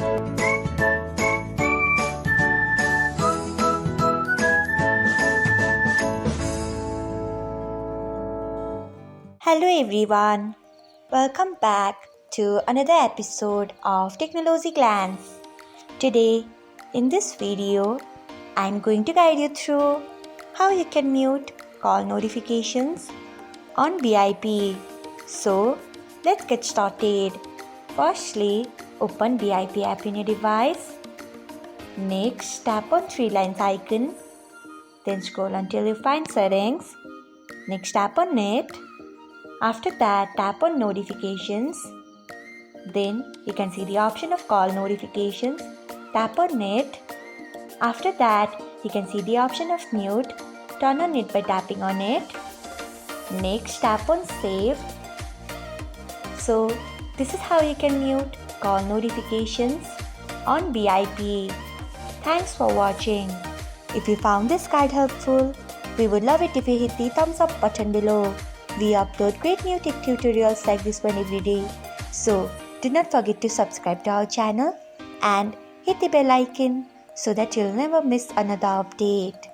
Hello everyone, welcome back to another episode of Technologyglance. Today, in this video, I'm going to guide you through how you can mute call notifications on BIP. So, let's get started. Firstly, open BIP app in your device. Next, tap on three lines icon. Then scroll until you find settings. Next, tap on it. After that, tap on notifications. Then you can see the option of call notifications. Tap on it. After that, you can see the option of mute. Turn on it by tapping on it. Next, tap on save. So, this is how you can mute call notifications on BIP. Thanks for watching. If you found this guide helpful, we would love it if you hit the thumbs up button below. We upload great new tech tutorials like this one every day. So, do not forget to subscribe to our channel and hit the bell icon so that you'll never miss another update.